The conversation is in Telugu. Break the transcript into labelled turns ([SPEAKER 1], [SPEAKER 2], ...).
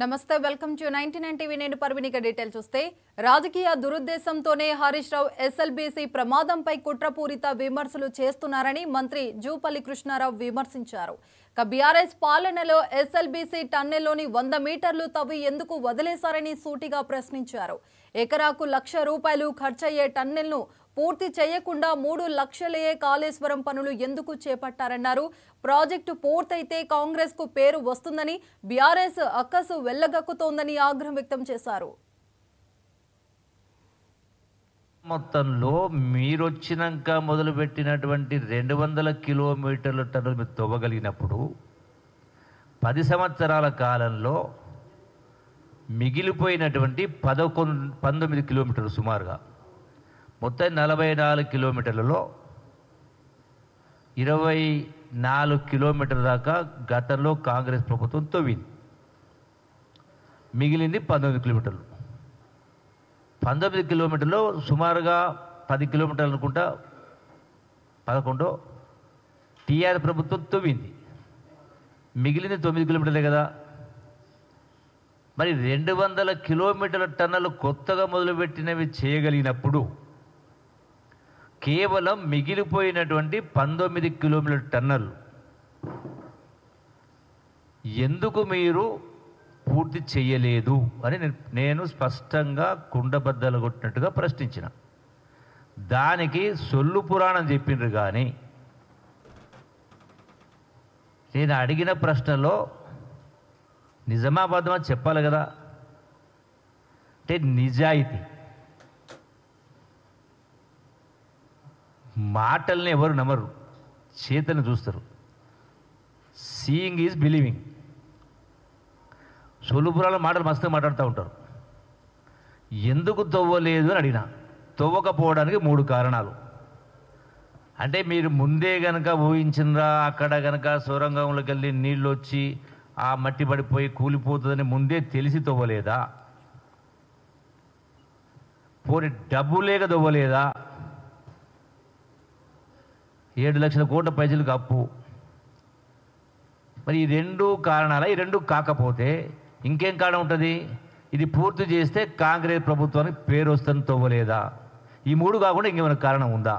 [SPEAKER 1] నమస్తే వెల్కమ్ టు 99 టీవీ నేను పర్వినిక డీటెయిల్ చూస్తే రాజకీయ దురుద్దేశంతోనే హరీష్ రావు ఎస్ఎల్బీసీ ప్రమాదంపై కుట్రపూరిత విమర్శలు చేస్తున్నారని మంత్రి జూపల్లి కృష్ణారావు విమర్శించారు. బీఆర్ఎస్ పాలనలో ఎస్ఎల్బీసీ టన్నెల్లోని 100 మీటర్లు తవ్వి ఎందుకు వదిలేశారని సూటిగా ప్రశ్నించారు. ఎకరాకు ₹1,00,000 ఖర్చయ్యే టన్నెల్ను పూర్తి చేయకుండా 3 లక్షలే కాళేశ్వరం పనులు ఎందుకు చేపట్టారన్నారు. ప్రాజెక్టు పూర్తయితే కాంగ్రెస్ కు పేరు వస్తుందని బీఆర్ఎస్ అక్కసు వెళ్లగక్కుతోందని ఆగ్రహం వ్యక్తం చేశారు.
[SPEAKER 2] మొత్తంలో మీరొచ్చినాక మొదలుపెట్టినటువంటి 200 కిలోమీటర్ల టన్నులు మీరు తవ్వగలిగినప్పుడు 10 సంవత్సరాల కాలంలో మిగిలిపోయినటువంటి 19 కిలోమీటర్లు సుమారుగా మొత్తం 44 కిలోమీటర్లలో 24 కిలోమీటర్ల దాకా గతంలో కాంగ్రెస్ ప్రభుత్వం తవ్వింది. మిగిలింది 19 కిలోమీటర్లు. 19 కిలోమీటర్లో సుమారుగా 10 కిలోమీటర్లు అనుకుంటా 11 టీఆర్ ప్రభుత్వం తవ్వింది. మిగిలింది 9 కిలోమీటర్లే కదా. మరి 200 కిలోమీటర్ల టన్నులు కొత్తగా మొదలుపెట్టినవి చేయగలిగినప్పుడు కేవలం మిగిలిపోయినటువంటి 19 కిలోమీటర్ల టన్నులు ఎందుకు మీరు పూర్తి చేయలేదు అని నేను స్పష్టంగా కుండబద్దలు కొట్టినట్టుగా ప్రశ్నించిన. దానికి సొల్లు పురాణం చెప్పిండ్రు. కానీ నేను అడిగిన ప్రశ్నలో నిజామాబాద్మా చెప్పాలి కదా. అంటే నిజాయితీ మాటల్ని ఎవరు నమ్మరు, చేతను చూస్తారు. Seeing is believing. సొలుపురాల మాటలు మస్తుగా మాట్లాడుతూ ఉంటారు. ఎందుకు తవ్వలేదు అని అడిగినా, తవ్వకపోవడానికి 3 కారణాలు. అంటే మీరు ముందే గనక ఊహించినరా, అక్కడ గనక సొరంగంలోకి వెళ్ళి నీళ్ళు వచ్చి ఆ మట్టి పడిపోయి కూలిపోతుందని ముందే తెలిసి తవ్వలేదా? పోనీ డబ్బు లేక తవ్వలేదా? 7 లక్షల కోట్ల పైసలకు అప్పు. మరి ఈ 2 కారణాల, ఈ 2 కాకపోతే ఇంకేం కారణం ఉంటుంది? ఇది పూర్తి చేస్తే కాంగ్రెస్ ప్రభుత్వానికి పేరు వస్తుందని తవ్వలేదా? ఈ 3 కాకుండా ఇంకేమైనా కారణం ఉందా?